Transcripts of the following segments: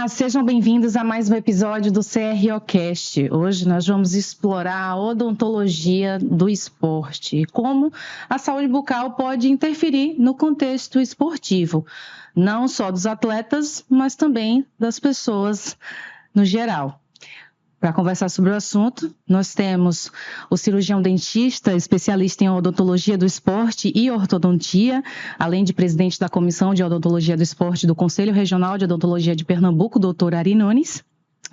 Sejam bem-vindos a mais um episódio do CROcast. Hoje nós vamos explorar a odontologia do esporte e como a saúde bucal pode interferir no contexto esportivo, não só dos atletas, mas também das pessoas no geral. Para conversar sobre o assunto, nós temos o cirurgião dentista, especialista em odontologia do esporte e ortodontia, além de presidente da Comissão de Odontologia do Esporte do Conselho Regional de Odontologia de Pernambuco, doutor Ari Nunes.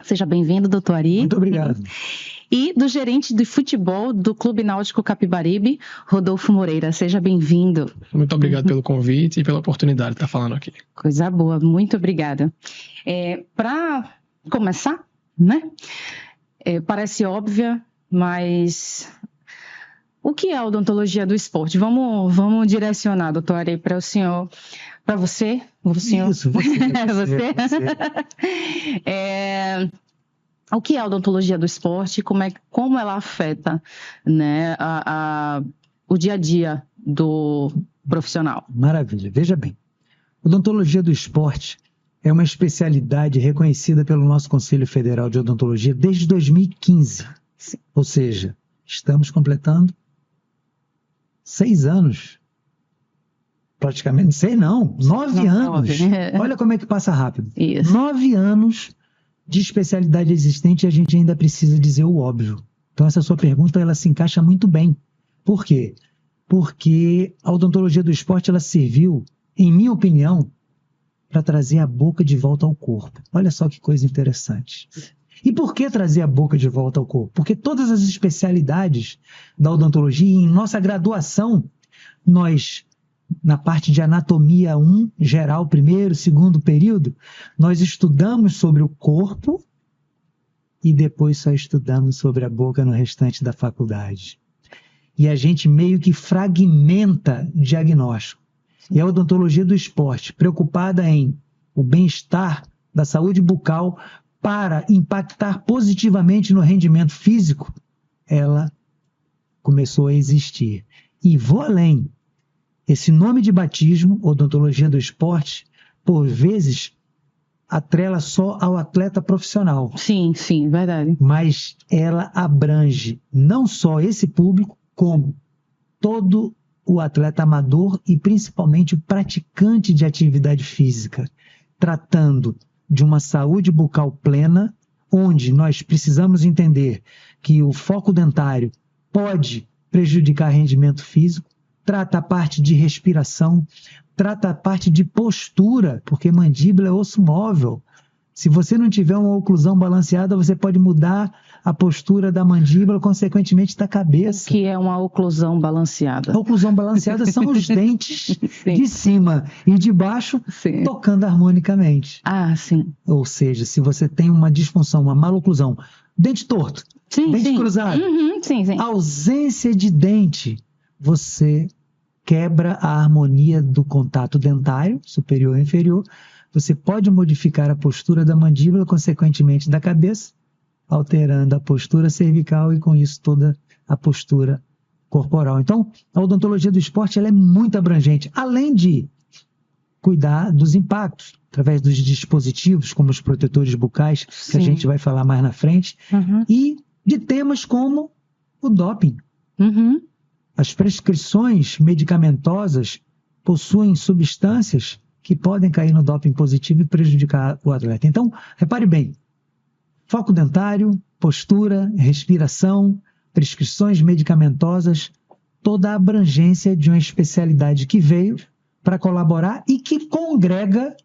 Seja bem-vindo, doutor Ari. Muito obrigado. E do gerente de futebol do Clube Náutico Capibaribe, Rodolfo Moreira. Seja bem-vindo. Muito obrigado pelo convite e pela oportunidade de estar falando aqui. Coisa boa, muito obrigada. Para começar, né? Parece óbvia, mas o que é a odontologia do esporte? Vamos direcionar, doutor Ari, para o senhor, para você. O senhor. Isso, você. O que é a odontologia do esporte? Como ela afeta, né, o dia a dia do profissional? Maravilha. Veja bem, odontologia do esporte é uma especialidade reconhecida pelo nosso Conselho Federal de Odontologia desde 2015. Sim. Ou seja, estamos completando 6 anos. Praticamente, 6 não, 9 anos. Olha como é que passa rápido. Isso. 9 anos de especialidade existente e a gente ainda precisa dizer o óbvio. Então essa sua pergunta ela se encaixa muito bem. Por quê? Porque a odontologia do esporte ela serviu, em minha opinião, para trazer a boca de volta ao corpo. Olha só que coisa interessante. E por que trazer a boca de volta ao corpo? Porque todas as especialidades da odontologia, em nossa graduação, nós, na parte de anatomia 1, geral, primeiro, segundo período, nós estudamos sobre o corpo e depois só estudamos sobre a boca no restante da faculdade. E a gente meio que fragmenta o diagnóstico. E a odontologia do esporte, preocupada em o bem-estar da saúde bucal para impactar positivamente no rendimento físico, ela começou a existir. E vou além. Esse nome de batismo, odontologia do esporte, por vezes atrela só ao atleta profissional. Sim, verdade. Mas ela abrange não só esse público, como todo o atleta amador e principalmente o praticante de atividade física, tratando de uma saúde bucal plena, onde nós precisamos entender que o foco dentário pode prejudicar rendimento físico, trata a parte de respiração, trata a parte de postura, porque mandíbula é osso móvel. Se você não tiver uma oclusão balanceada, você pode mudar a postura da mandíbula, consequentemente da cabeça. O que é uma oclusão balanceada? A oclusão balanceada são os dentes de cima e de baixo tocando harmonicamente. Sim. Ou seja, se você tem uma disfunção, uma maloclusão, dente torto, dente cruzado, ausência de dente, você quebra a harmonia do contato dentário, superior e inferior. Você pode modificar a postura da mandíbula, consequentemente da cabeça, alterando a postura cervical e com isso toda a postura corporal. Então, a odontologia do esporte ela é muito abrangente, além de cuidar dos impactos, através dos dispositivos, como os protetores bucais, que a gente vai falar mais na frente, e de temas como o doping. As prescrições medicamentosas possuem substâncias que podem cair no doping positivo e prejudicar o atleta. Então, repare bem, foco dentário, postura, respiração, prescrições medicamentosas, toda a abrangência de uma especialidade que veio para colaborar e que congrega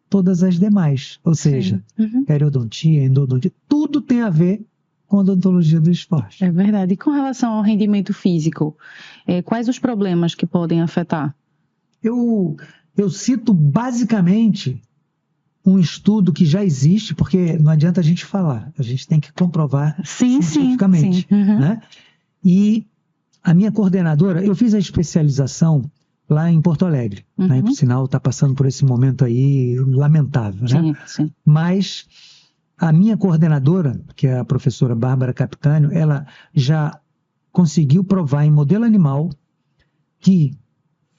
todas as demais. Ou seja, periodontia, endodontia, tudo tem a ver com a odontologia do esporte. É verdade. E com relação ao rendimento físico, quais os problemas que podem afetar? Eu cito basicamente um estudo que já existe, porque não adianta a gente falar, a gente tem que comprovar cientificamente. Né? E a minha coordenadora, eu fiz a especialização lá em Porto Alegre, né? Por sinal está passando por esse momento aí lamentável, né? Sim. Mas a minha coordenadora, que é a professora Bárbara Capitânio, ela já conseguiu provar em modelo animal que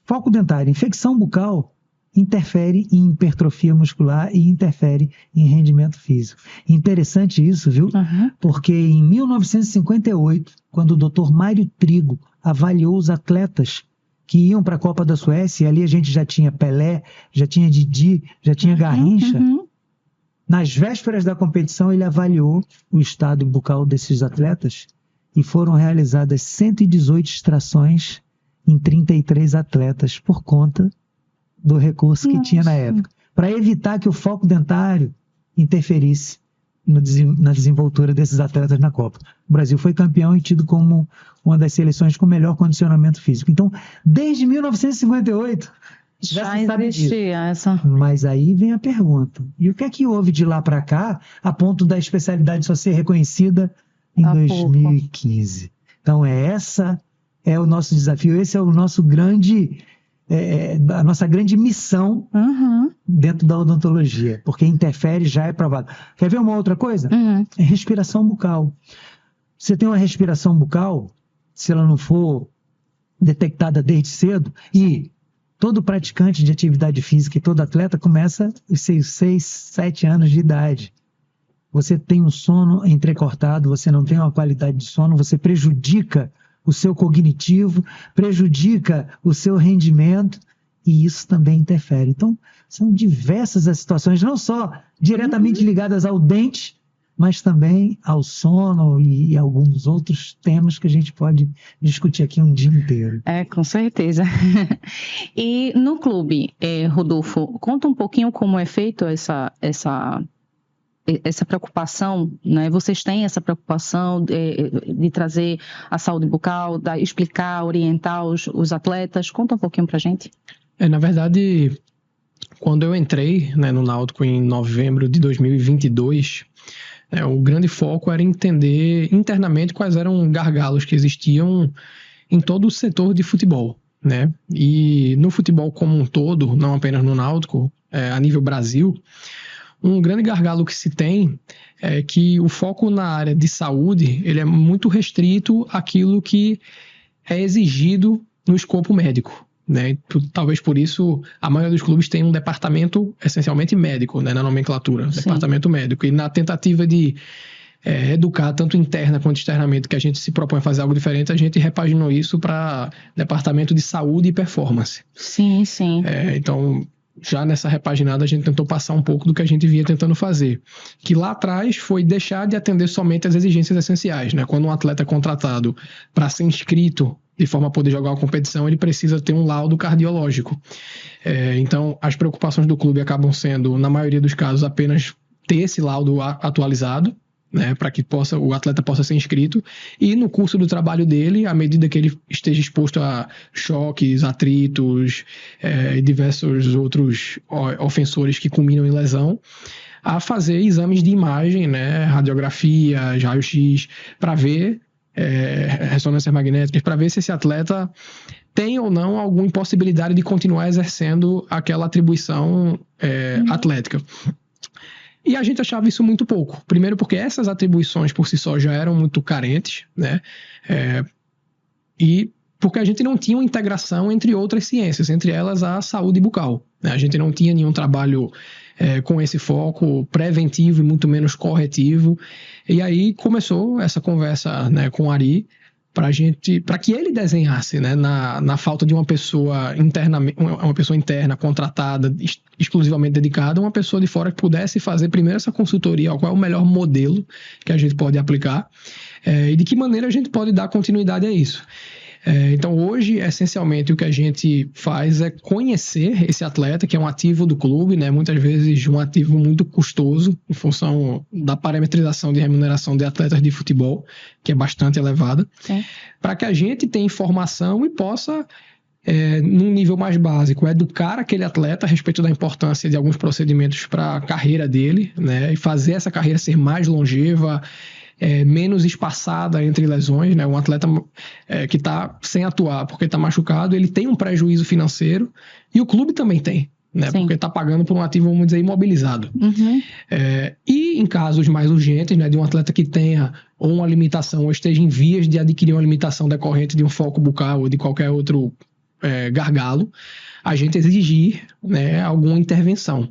foco dentário, infecção bucal, interfere em hipertrofia muscular e interfere em rendimento físico. Interessante isso, viu? Porque em 1958, quando o Dr. Mário Trigo avaliou os atletas que iam para a Copa da Suécia, e ali a gente já tinha Pelé, já tinha Didi, já tinha Garrincha, nas vésperas da competição ele avaliou o estado bucal desses atletas e foram realizadas 118 extrações em 33 atletas por conta do recurso que tinha na época, para evitar que o foco dentário interferisse na desenvoltura desses atletas na Copa. O Brasil foi campeão e tido como uma das seleções com melhor condicionamento físico. Então, desde 1958, já existia essa. Mas aí vem a pergunta. E o que é que houve de lá para cá, a ponto da especialidade só ser reconhecida em 2015? Então, essa é o nosso desafio, esse é o nosso grande... a nossa grande missão dentro da odontologia, porque interfere, já é provado. Quer ver uma outra coisa? É respiração bucal. Você tem uma respiração bucal, se ela não for detectada desde cedo, e todo praticante de atividade física e todo atleta começa os seus 6, 7 anos de idade. Você tem um sono entrecortado, você não tem uma qualidade de sono, você prejudica o seu cognitivo, prejudica o seu rendimento e isso também interfere. Então, são diversas as situações, não só diretamente ligadas ao dente, mas também ao sono e alguns outros temas que a gente pode discutir aqui um dia inteiro. Com certeza. E no clube, Rodolfo, conta um pouquinho como é feito essa preocupação, né? Vocês têm essa preocupação de trazer a saúde bucal, explicar, orientar os atletas? Conta um pouquinho pra gente. Na verdade, quando eu entrei, né, no Náutico em novembro de 2022, o grande foco era entender internamente quais eram gargalos que existiam em todo o setor de futebol, né? E no futebol como um todo, não apenas no Náutico, a nível Brasil, um grande gargalo que se tem é que o foco na área de saúde ele é muito restrito àquilo que é exigido no escopo médico, né? Talvez por isso a maioria dos clubes tem um departamento essencialmente médico, né, na nomenclatura, departamento médico. E na tentativa de educar tanto interna quanto externamente, que a gente se propõe a fazer algo diferente, a gente repaginou isso para departamento de saúde e performance. Sim, sim. Então... já nessa repaginada a gente tentou passar um pouco do que a gente vinha tentando fazer, que lá atrás foi deixar de atender somente as exigências essenciais, né? Quando um atleta é contratado para ser inscrito de forma a poder jogar uma competição, ele precisa ter um laudo cardiológico. Então as preocupações do clube acabam sendo, na maioria dos casos, apenas ter esse laudo atualizado, né, para que o atleta possa ser inscrito, e no curso do trabalho dele, à medida que ele esteja exposto a choques, atritos e diversos outros ofensores que culminam em lesão, a fazer exames de imagem, né, radiografias, raio-x, para ver ressonâncias magnéticas, para ver se esse atleta tem ou não alguma impossibilidade de continuar exercendo aquela atribuição atlética. E a gente achava isso muito pouco. Primeiro porque essas atribuições por si só já eram muito carentes, né? E porque a gente não tinha uma integração entre outras ciências, entre elas a saúde bucal, né? A gente não tinha nenhum trabalho com esse foco preventivo e muito menos corretivo. E aí começou essa conversa, né, com o Ari, para que ele desenhasse, né, na falta de uma pessoa interna contratada, exclusivamente dedicada, uma pessoa de fora que pudesse fazer primeiro essa consultoria, qual é o melhor modelo que a gente pode aplicar e de que maneira a gente pode dar continuidade a isso. Então hoje, essencialmente, o que a gente faz é conhecer esse atleta, que é um ativo do clube, né? Muitas vezes um ativo muito custoso, em função da parametrização de remuneração de atletas de futebol, que é bastante elevada, para que a gente tenha informação e possa, num nível mais básico, educar aquele atleta a respeito da importância de alguns procedimentos para a carreira dele, né? E fazer essa carreira ser mais longeva, menos espaçada entre lesões, né? Um atleta que está sem atuar porque está machucado, ele tem um prejuízo financeiro e o clube também tem, né? Porque está pagando por um ativo, vamos dizer, imobilizado. E em casos mais urgentes, né, de um atleta que tenha ou uma limitação ou esteja em vias de adquirir uma limitação decorrente de um foco bucal ou de qualquer outro gargalo, a gente exigir, né, alguma intervenção.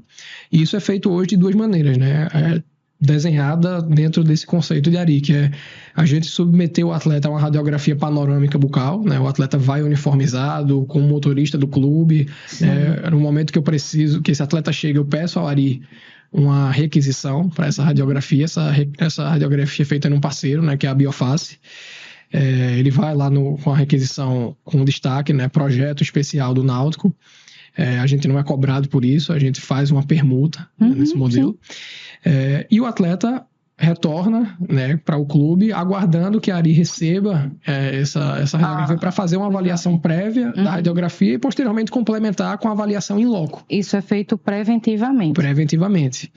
E isso é feito hoje de duas maneiras, né? Desenhada dentro desse conceito de ARI, que é a gente submeter o atleta a uma radiografia panorâmica bucal, né? O atleta vai uniformizado com o motorista do clube. No momento que eu preciso, que esse atleta chega, eu peço ao ARI uma requisição para essa radiografia. Essa radiografia é feita num parceiro, né, que é a Bioface. Ele vai lá com a requisição com destaque, né, projeto especial do Náutico. A gente não é cobrado por isso, a gente faz uma permuta nesse modelo. E o atleta retorna, né, para o clube, aguardando que a ARI receba essa radiografia para fazer uma avaliação prévia da radiografia e posteriormente complementar com a avaliação in loco. Isso é feito preventivamente. Preventivamente.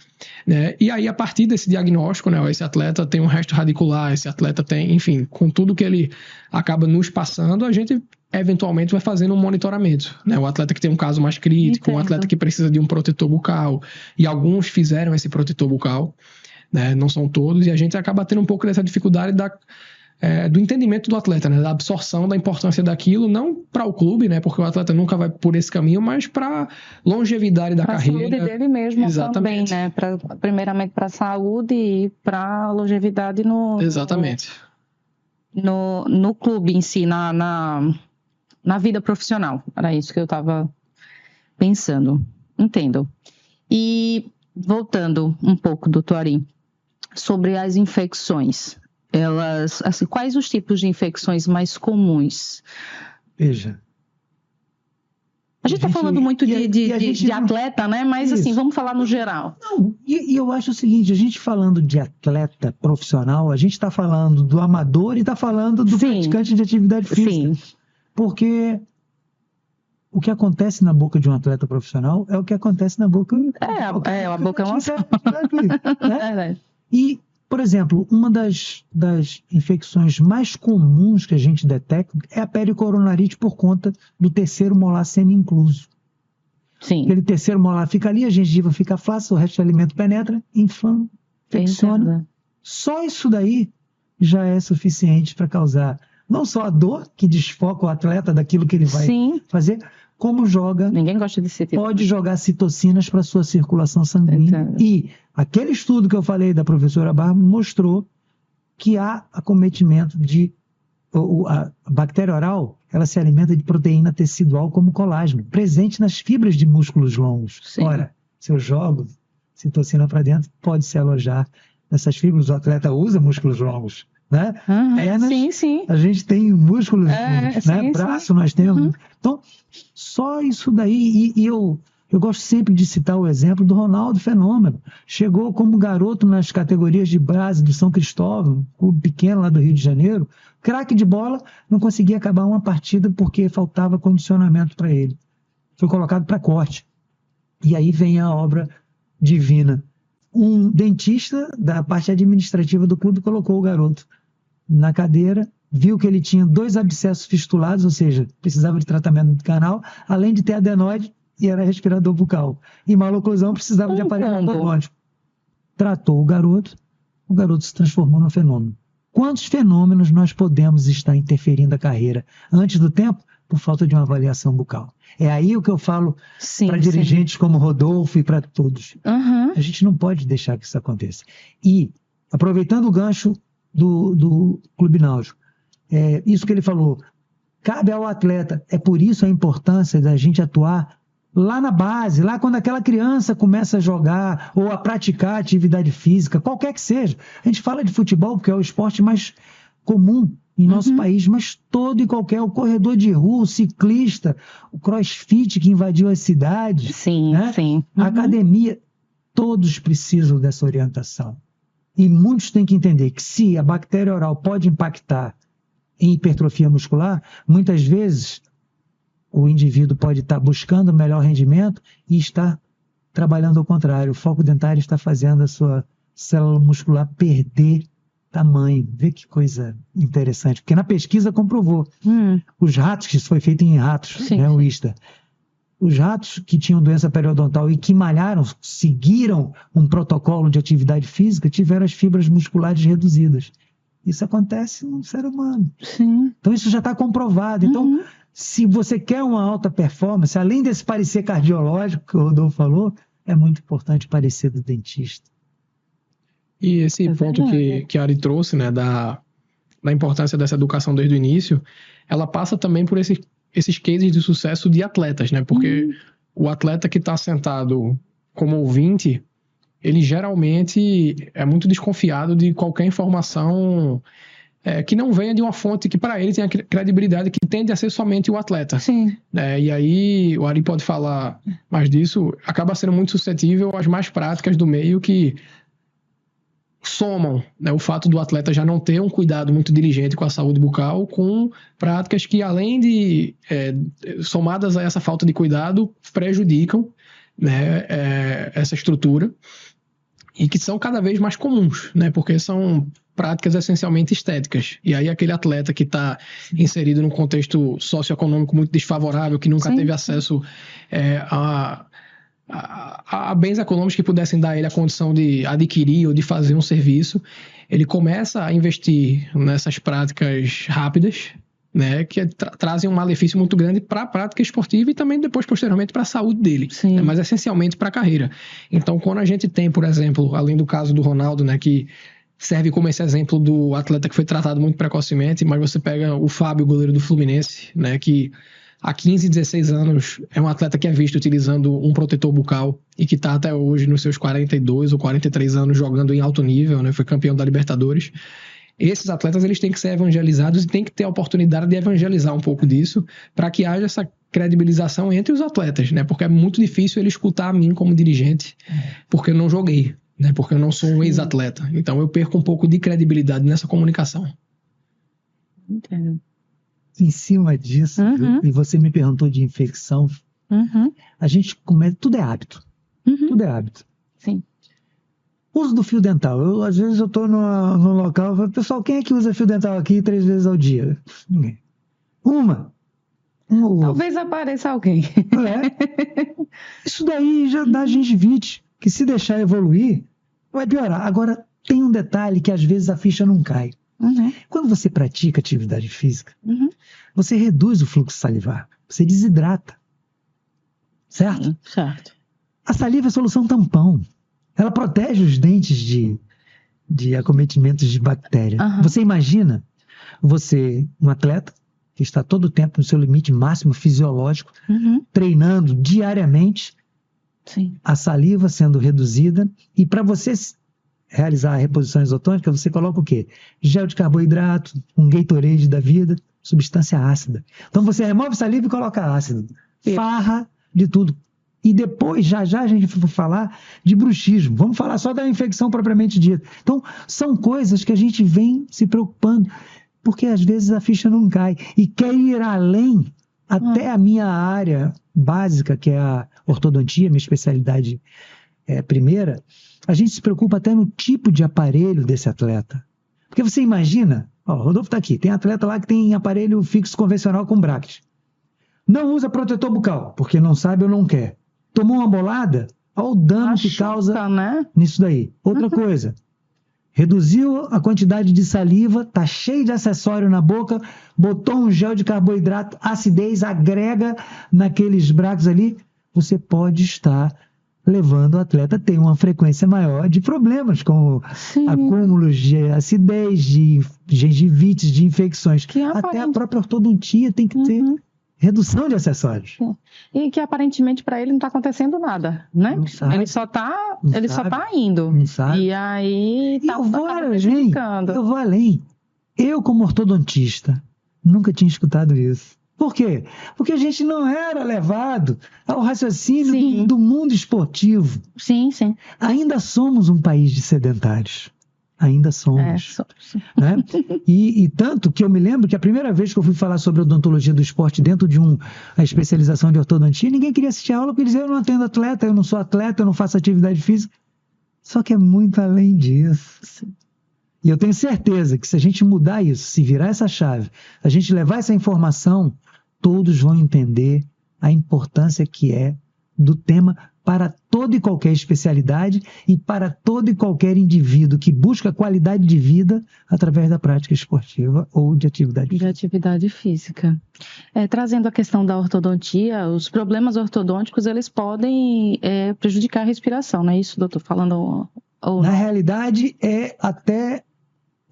Né? E aí, a partir desse diagnóstico, né, esse atleta tem um resto radicular, esse atleta tem, enfim, com tudo que ele acaba nos passando, a gente eventualmente vai fazendo um monitoramento, né? O atleta que tem um caso mais crítico, um atleta que precisa de um protetor bucal, e alguns fizeram esse protetor bucal, né? Não são todos, e a gente acaba tendo um pouco dessa dificuldade do entendimento do atleta, né? Da absorção da importância daquilo, não para o clube, né? Porque o atleta nunca vai por esse caminho, mas para longevidade da carreira. Para a saúde dele mesmo. Exatamente. Também, né? Primeiramente para a saúde e para a longevidade Exatamente. No clube em si, na vida profissional. Era isso que eu estava pensando. Entendo. E voltando um pouco, doutor Ari, sobre as infecções. Assim, quais os tipos de infecções mais comuns? Veja. A gente está falando muito de atleta, né? Mas isso. Assim, vamos falar no geral. Não, e eu acho o seguinte, a gente falando de atleta profissional, a gente está falando do amador e está falando do praticante de atividade física. Sim. Porque o que acontece na boca de um atleta profissional é o que acontece na boca... a boca é uma só. Né? E, por exemplo, uma das infecções mais comuns que a gente detecta é a pericoronarite por conta do terceiro molar semi-incluso. Sim. Aquele terceiro molar fica ali, a gengiva fica flácida, o resto do alimento penetra, inflama, infecciona. Só isso daí já é suficiente para causar não só a dor, que desfoca o atleta daquilo que ele vai fazer, como Ninguém gosta de pode jogar citocinas para a sua circulação sanguínea. E aquele estudo que eu falei da professora Barba mostrou que há acometimento a bactéria oral, ela se alimenta de proteína tecidual como colágeno, presente nas fibras de músculos longos. Sim. Ora, se eu jogo citocina para dentro, pode se alojar nessas fibras. O atleta usa músculos longos. Né? Pernas, sim. A gente tem músculos, né? Braço nós temos. Então, só isso daí. E eu gosto sempre de citar o exemplo do Ronaldo Fenômeno. Chegou como garoto nas categorias de base do São Cristóvão, clube pequeno lá do Rio de Janeiro, craque de bola, não conseguia acabar uma partida porque faltava condicionamento para ele. Foi colocado para corte. E aí vem a obra divina. Um dentista da parte administrativa do clube colocou o garoto na cadeira, viu que ele tinha 2 abscessos fistulados, ou seja, precisava de tratamento do canal, além de ter adenoide e era respirador bucal. E maloclusão, precisava de aparelho ortodôntico. Tratou o garoto se transformou num fenômeno. Quantos fenômenos nós podemos estar interferindo a carreira antes do tempo por falta de uma avaliação bucal? É aí o que eu falo para dirigentes como Rodolfo e para todos. A gente não pode deixar que isso aconteça. E, aproveitando o gancho do Clube Náutico, isso que ele falou, cabe ao atleta, é por isso a importância da gente atuar lá na base, lá quando aquela criança começa a jogar ou a praticar atividade física, qualquer que seja. A gente fala de futebol porque é o esporte mais comum em nosso país, mas todo e qualquer, o corredor de rua, o ciclista, o crossfit que invadiu as cidades, a academia, todos precisam dessa orientação. E muitos têm que entender que se a bactéria oral pode impactar em hipertrofia muscular, muitas vezes o indivíduo pode estar buscando melhor rendimento e estar trabalhando ao contrário. O foco dentário está fazendo a sua célula muscular perder tamanho. Vê que coisa interessante. Porque na pesquisa comprovou. Os ratos, que isso foi feito em ratos, o ISTA, os ratos que tinham doença periodontal e que malharam, seguiram um protocolo de atividade física, tiveram as fibras musculares reduzidas. Isso acontece no ser humano. Então isso já está comprovado. Então se você quer uma alta performance, além desse parecer cardiológico que o Rodolfo falou, é muito importante parecer do dentista. E esse ponto que a Ari trouxe, né, da importância dessa educação desde o início, ela passa também por esses cases de sucesso de atletas, né? Porque o atleta que está sentado como ouvinte, ele geralmente é muito desconfiado de qualquer informação que não venha de uma fonte que para ele tem a credibilidade que tende a ser somente o atleta. Sim. E aí, o Ari pode falar mais disso, acaba sendo muito suscetível às mais práticas do meio que somam, né, o fato do atleta já não ter um cuidado muito diligente com a saúde bucal, com práticas que, além de somadas a essa falta de cuidado, prejudicam, né, essa estrutura, e que são cada vez mais comuns, né, porque são práticas essencialmente estéticas. E aí aquele atleta que está inserido num contexto socioeconômico muito desfavorável, que nunca teve acesso a bens econômicos que pudessem dar a ele a condição de adquirir ou de fazer um serviço, ele começa a investir nessas práticas rápidas, né, que trazem um malefício muito grande para a prática esportiva e também depois, posteriormente, para a saúde dele, né, mas essencialmente para a carreira. Então, quando a gente tem, por exemplo, além do caso do Ronaldo, né, que serve como esse exemplo do atleta que foi tratado muito precocemente, mas você pega o Fábio, goleiro do Fluminense, né, que há 15, 16 anos é um atleta que é visto utilizando um protetor bucal e que está até hoje nos seus 42 ou 43 anos jogando em alto nível, né? Foi campeão da Libertadores. Esses atletas eles têm que ser evangelizados e têm que ter a oportunidade de evangelizar um pouco disso para que haja essa credibilização entre os atletas, né? Porque é muito difícil ele escutar a mim como dirigente porque eu não joguei, né? Porque eu não sou um ex-atleta. Então eu perco um pouco de credibilidade nessa comunicação. Entendo. Em cima disso, e você me perguntou de infecção, a gente começa, tudo é hábito. Tudo é hábito. Sim. Uso do fio dental. Às vezes eu estou no local e falo, pessoal, quem é que usa fio dental aqui 3 vezes ao dia? Ninguém. Uma ou Talvez apareça alguém. Isso daí já dá gengivite, que se deixar evoluir, vai piorar. Agora, tem um detalhe que às vezes a ficha não cai. Quando você pratica atividade física, você reduz o fluxo salivar, você desidrata, certo? Certo. A saliva é solução tampão, ela protege os dentes de acometimentos de bactéria. Você imagina um atleta que está todo o tempo no seu limite máximo fisiológico, treinando diariamente, a saliva sendo reduzida, e para você realizar a reposição isotônica, você coloca o quê? Gel de carboidrato, um Gatorade da vida, substância ácida. Então você remove saliva e coloca ácido. Farra de tudo. E depois, já a gente vai falar de bruxismo. Vamos falar só da infecção propriamente dita. Então, são coisas que a gente vem se preocupando, porque às vezes a ficha não cai. E quer ir além, até a minha área básica, que é a ortodontia, minha especialidade primeira, a gente se preocupa até no tipo de aparelho desse atleta. Porque você imagina, o Rodolfo está aqui, tem atleta lá que tem aparelho fixo convencional com bracket. Não usa protetor bucal, porque não sabe ou não quer. Tomou uma bolada, olha o dano que causa nisso daí. Outra coisa, reduziu a quantidade de saliva, tá cheio de acessório na boca, botou um gel de carboidrato, acidez, agrega naqueles brackets ali, você pode estar levando o atleta a ter uma frequência maior de problemas, como acúmulos de acidez, de gengivites, de infecções. Até a própria ortodontia tem que ter redução de acessórios. E que aparentemente para ele não está acontecendo nada, né? Não sabe, ele só está indo. Não sabe. E aí eu vou além. Eu, como ortodontista, nunca tinha escutado isso. Por quê? Porque a gente não era levado ao raciocínio do mundo esportivo. Sim. Ainda somos um país de sedentários. Ainda somos. Né? E tanto que eu me lembro que a primeira vez que eu fui falar sobre a odontologia do esporte dentro de a especialização de ortodontia, ninguém queria assistir a aula porque diziam, eu não atendo atleta, eu não sou atleta, eu não faço atividade física. Só que é muito além disso. E eu tenho certeza que se a gente mudar isso, se virar essa chave, a gente levar essa informação, todos vão entender a importância que é do tema para toda e qualquer especialidade e para todo e qualquer indivíduo que busca qualidade de vida através da prática esportiva ou de atividade física. De atividade física. Trazendo a questão da ortodontia, os problemas ortodônticos, eles podem prejudicar a respiração, não é isso, doutor? Falando... Na realidade, até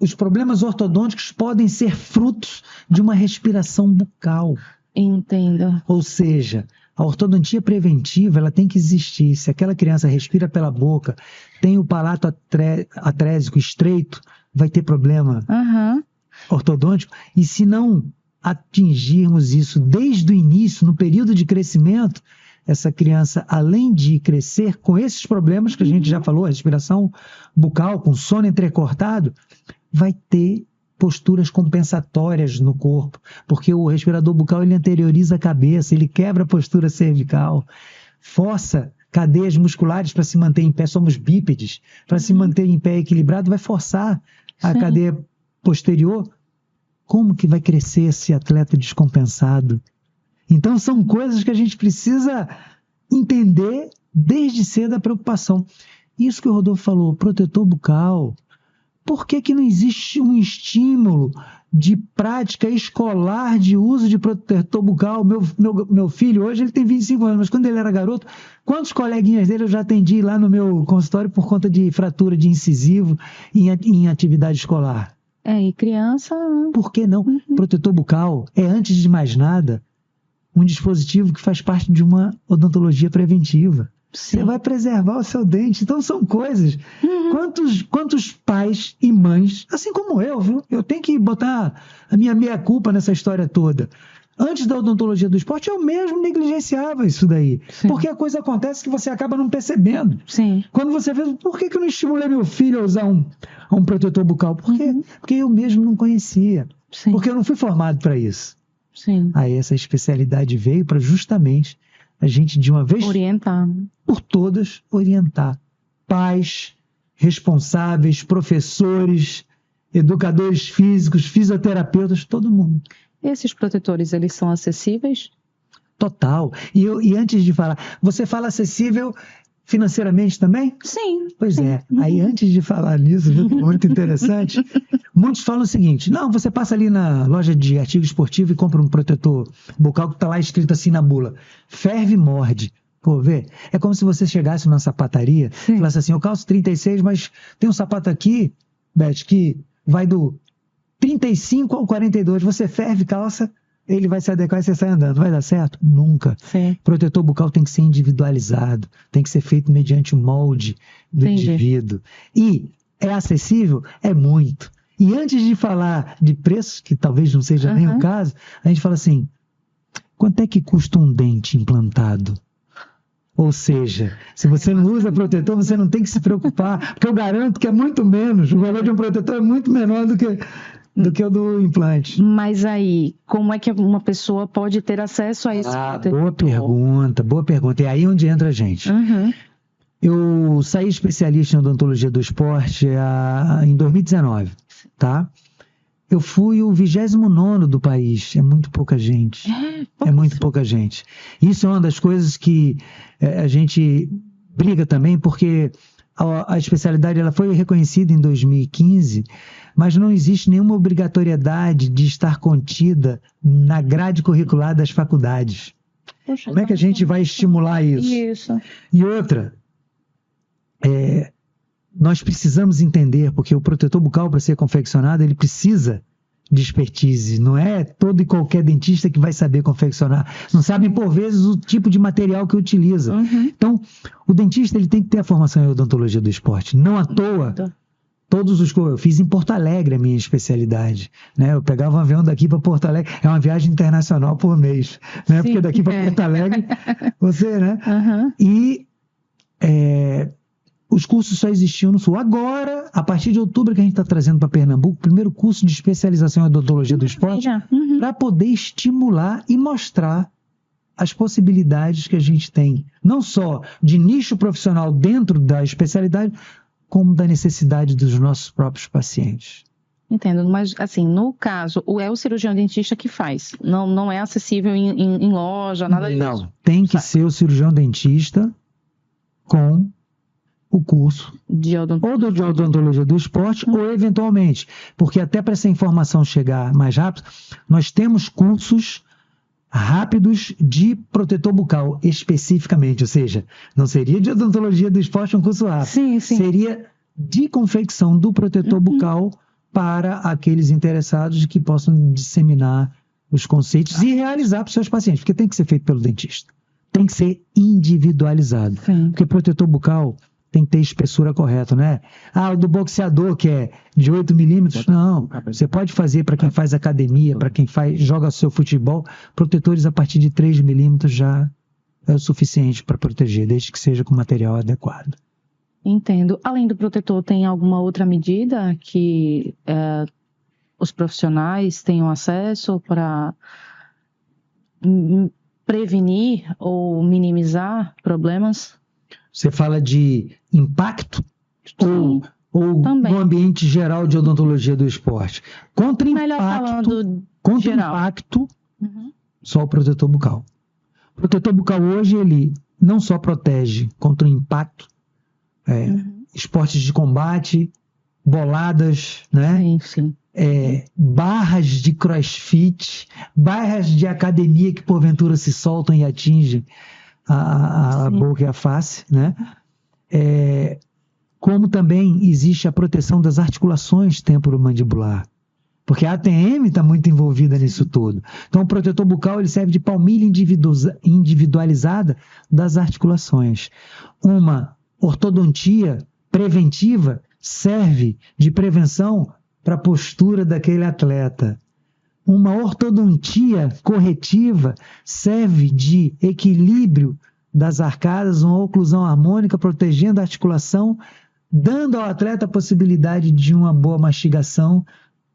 os problemas ortodônticos podem ser frutos de uma respiração bucal. Entendo. Ou seja, a ortodontia preventiva, ela tem que existir. Se aquela criança respira pela boca, tem o palato atrésico estreito, vai ter problema ortodôntico. E se não atingirmos isso desde o início, no período de crescimento, essa criança, além de crescer com esses problemas que a gente já falou, a respiração bucal, com sono entrecortado, vai ter posturas compensatórias no corpo, porque o respirador bucal ele anterioriza a cabeça, ele quebra a postura cervical, força cadeias musculares para se manter em pé, somos bípedes, para se manter em pé equilibrado, vai forçar a cadeia posterior. Como que vai crescer esse atleta descompensado? Então são coisas que a gente precisa entender desde cedo a preocupação. Isso que o Rodolfo falou, protetor bucal. Por que não existe um estímulo de prática escolar de uso de protetor bucal? Meu filho, hoje ele tem 25 anos, mas quando ele era garoto, quantos coleguinhas dele eu já atendi lá no meu consultório por conta de fratura de incisivo em atividade escolar? E criança... Por que não? Protetor bucal é, antes de mais nada, um dispositivo que faz parte de uma odontologia preventiva. Sim. Você vai preservar o seu dente. Então são coisas. Quantos pais e mães, assim como eu, viu? Eu tenho que botar a minha meia-culpa nessa história toda. Antes da odontologia do esporte, eu mesmo negligenciava isso daí. Sim. Porque a coisa acontece que você acaba não percebendo. Sim. Quando você vê, por que eu não estimulei meu filho a usar um protetor bucal? Porque eu mesmo não conhecia. Sim. Porque eu não fui formado para isso. Sim. Aí essa especialidade veio para justamente a gente, de uma vez orientar, por todas, orientar pais, responsáveis, professores, educadores físicos, fisioterapeutas, todo mundo. Esses protetores, eles são acessíveis? Total. E antes de falar, você fala acessível financeiramente também? Sim. Pois é. Aí antes de falar nisso, muito interessante, muitos falam o seguinte, não, você passa ali na loja de artigo esportivo e compra um protetor bucal que está lá escrito assim na bula, ferve e morde. Pô, vê, é como se você chegasse numa sapataria e falasse assim, eu calço 36, mas tem um sapato aqui, Beth, que vai do 35 ao 42, você ferve, calça, ele vai se adequar e você sai andando. Vai dar certo? Nunca. Sim. Protetor bucal tem que ser individualizado, tem que ser feito mediante o molde do indivíduo. E é acessível? É muito. E antes de falar de preço, que talvez não seja nem o caso, a gente fala assim, quanto é que custa um dente implantado? Ou seja, se você não usa protetor, você não tem que se preocupar, porque eu garanto que é muito menos, o valor de um protetor é muito menor do que o do implante. Mas aí, como é que uma pessoa pode ter acesso a esse protetor? Boa pergunta. É aí onde entra a gente. Eu saí especialista em odontologia do esporte em 2019, tá? Eu fui o 29º do país, é muito pouca gente. É muito pouca gente. Isso é uma das coisas que a gente briga também, porque a especialidade ela foi reconhecida em 2015, mas não existe nenhuma obrigatoriedade de estar contida na grade curricular das faculdades. Poxa, como é que a gente vai estimular isso? Isso. E outra, nós precisamos entender, porque o protetor bucal, para ser confeccionado, ele precisa de expertise. Não é todo e qualquer dentista que vai saber confeccionar. Não sabem, por vezes, o tipo de material que utiliza. Então, o dentista ele tem que ter a formação em odontologia do esporte. Não à toa, eu fiz em Porto Alegre a minha especialidade. Né? Eu pegava um avião daqui para Porto Alegre, é uma viagem internacional por mês. Né? Porque daqui para Porto Alegre, você, né? E os cursos só existiam no Sul. Agora, a partir de outubro que a gente está trazendo para Pernambuco, o primeiro curso de especialização em odontologia do esporte, para poder estimular e mostrar as possibilidades que a gente tem, não só de nicho profissional dentro da especialidade, como da necessidade dos nossos próprios pacientes. Entendo, mas assim, no caso, é o cirurgião dentista que faz, não é acessível em loja, nada disso? Não, tem que ser o cirurgião dentista com o curso ou de odontologia do esporte, ou eventualmente, porque até para essa informação chegar mais rápido, nós temos cursos rápidos de protetor bucal, especificamente, ou seja, não seria de odontologia do esporte um curso rápido, sim. Seria de confecção do protetor bucal para aqueles interessados que possam disseminar os conceitos e realizar para os seus pacientes, porque tem que ser feito pelo dentista, tem que ser individualizado, porque protetor bucal tem que ter espessura correta, né? O do boxeador, que é de 8 milímetros, não. Você pode fazer para quem faz academia, para quem joga seu futebol, protetores a partir de 3 milímetros já é o suficiente para proteger, desde que seja com material adequado. Entendo. Além do protetor, tem alguma outra medida que os profissionais tenham acesso para prevenir ou minimizar problemas? Você fala de impacto ou no ambiente geral de odontologia do esporte? Contra impacto, só o protetor bucal. O protetor bucal hoje, ele não só protege contra o impacto, esportes de combate, boladas, né? Sim. Barras de crossfit, barras de academia que porventura se soltam e atingem a boca e a face, né? Como também existe a proteção das articulações temporomandibular, porque a ATM está muito envolvida nisso tudo. Então, o protetor bucal ele serve de palmilha individualizada das articulações. Uma ortodontia preventiva serve de prevenção para a postura daquele atleta. Uma ortodontia corretiva serve de equilíbrio das arcadas, uma oclusão harmônica, protegendo a articulação, dando ao atleta a possibilidade de uma boa mastigação,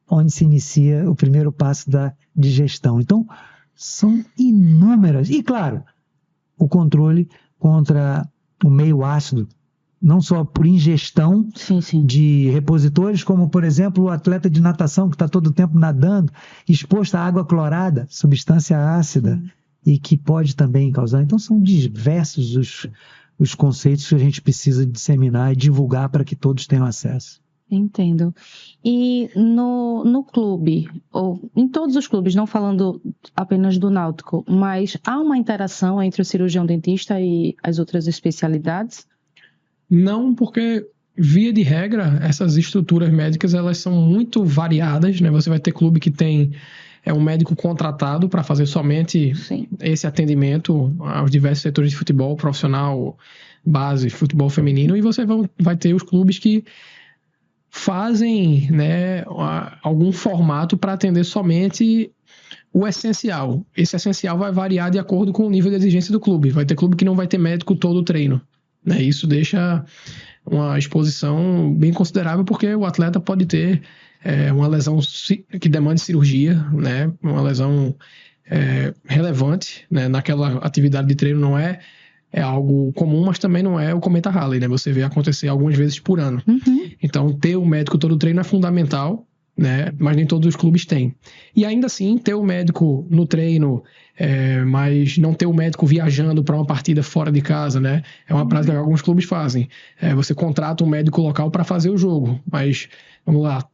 onde se inicia o primeiro passo da digestão. Então, são inúmeras. E, claro, o controle contra o meio ácido, não só por ingestão de repositores, como, por exemplo, o atleta de natação que está todo o tempo nadando, exposto à água clorada, substância ácida, e que pode também causar. Então, são diversos os conceitos que a gente precisa disseminar e divulgar para que todos tenham acesso. Entendo. E no clube, ou em todos os clubes, não falando apenas do Náutico, mas há uma interação entre o cirurgião dentista e as outras especialidades? Não, porque, via de regra, essas estruturas médicas elas são muito variadas, né? Você vai ter clube que tem um médico contratado para fazer somente esse atendimento aos diversos setores de futebol, profissional, base, futebol feminino, e você vai ter os clubes que fazem, né, algum formato para atender somente o essencial. Esse essencial vai variar de acordo com o nível de exigência do clube. Vai ter clube que não vai ter médico todo o treino. Isso deixa uma exposição bem considerável, porque o atleta pode ter uma lesão que demande cirurgia, né? Uma lesão relevante, né? Naquela atividade de treino não é algo comum, mas também não é o cometa Halley, né? Você vê acontecer algumas vezes por ano. Então, ter o médico todo o treino é fundamental, né? Mas nem todos os clubes têm. E ainda assim, ter o médico no treino, mas não ter o médico viajando para uma partida fora de casa, né? É uma prática que alguns clubes fazem. Você contrata um médico local para fazer o jogo, mas, vamos lá,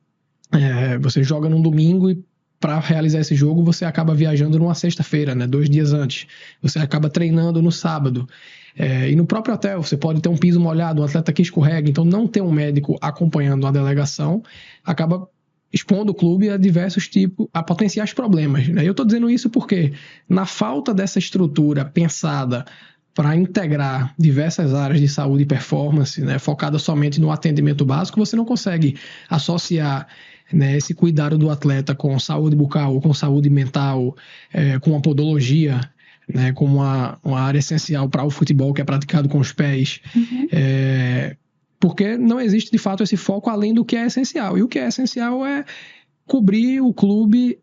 você joga num domingo e para realizar esse jogo você acaba viajando numa sexta-feira, né? 2 dias antes. Você acaba treinando no sábado. E no próprio hotel você pode ter um piso molhado, um atleta que escorrega. Então, não ter um médico acompanhando a delegação acaba expondo o clube a diversos tipos, a potenciais problemas, né? Eu estou dizendo isso porque, na falta dessa estrutura pensada para integrar diversas áreas de saúde e performance, né, focada somente no atendimento básico, você não consegue associar, né, esse cuidado do atleta com saúde bucal, com saúde mental, com a podologia, né, como uma área essencial para o futebol que é praticado com os pés. Porque não existe, de fato, esse foco além do que é essencial. E o que é essencial é cobrir o clube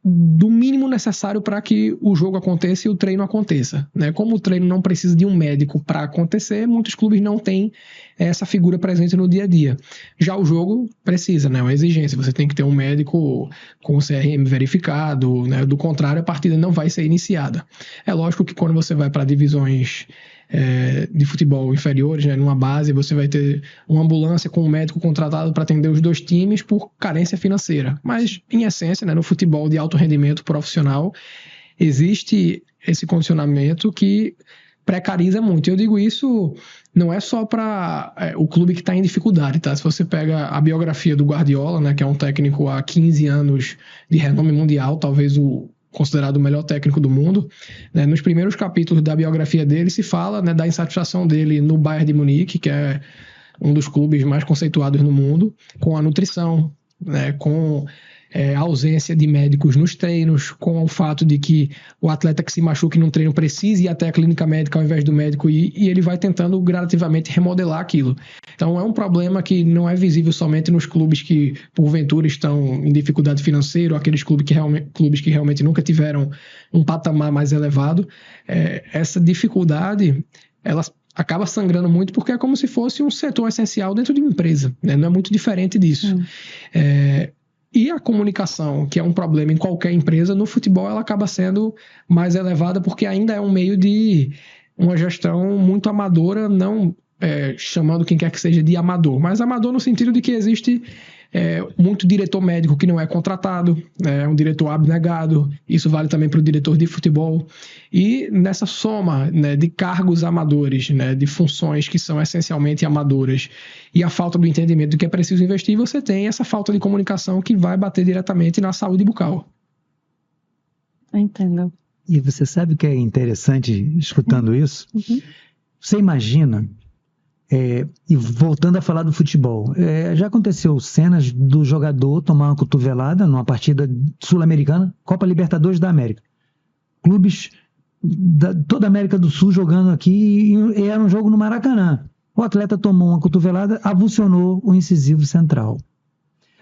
do mínimo necessário para que o jogo aconteça e o treino aconteça, né? Como o treino não precisa de um médico para acontecer, muitos clubes não têm essa figura presente no dia a dia. Já o jogo precisa, né? É uma exigência. Você tem que ter um médico com o CRM verificado, né? Do contrário, a partida não vai ser iniciada. É lógico que quando você vai para divisões de futebol inferiores, né, numa base, você vai ter uma ambulância com um médico contratado para atender os 2 times por carência financeira. Mas, em essência, né, no futebol de alto rendimento profissional, existe esse condicionamento que precariza muito. Eu digo isso não é só para o clube que está em dificuldade, tá? Se você pega a biografia do Guardiola, né, que é um técnico há 15 anos de renome mundial, talvez considerado o melhor técnico do mundo, né, nos primeiros capítulos da biografia dele se fala, né, da insatisfação dele no Bayern de Munique, que é um dos clubes mais conceituados no mundo, com a nutrição, né, com a ausência de médicos nos treinos, com o fato de que o atleta que se machuca num treino precisa ir até a clínica médica ao invés do médico ir, e ele vai tentando gradativamente remodelar aquilo. Então é um problema que não é visível somente nos clubes que porventura estão em dificuldade financeira, ou aqueles clubes que realmente nunca tiveram um patamar mais elevado. Essa dificuldade, ela acaba sangrando muito porque é como se fosse um setor essencial dentro de uma empresa, né? Não é muito diferente disso. E a comunicação, que é um problema em qualquer empresa, no futebol ela acaba sendo mais elevada porque ainda é um meio de uma gestão muito amadora, não chamando quem quer que seja de amador, mas amador no sentido de que existe muito diretor médico que não é contratado, um diretor abnegado, isso vale também para o diretor de futebol, e nessa soma, né, de cargos amadores, né, de funções que são essencialmente amadoras, e a falta do entendimento do que é preciso investir, você tem essa falta de comunicação que vai bater diretamente na saúde bucal. Entendo. E você sabe o que é interessante escutando isso? Você imagina... e voltando a falar do futebol, já aconteceu cenas do jogador tomar uma cotovelada numa partida sul-americana, Copa Libertadores da América. Clubes toda a América do Sul jogando aqui, e era um jogo no Maracanã. O atleta tomou uma cotovelada, avulsionou o incisivo central.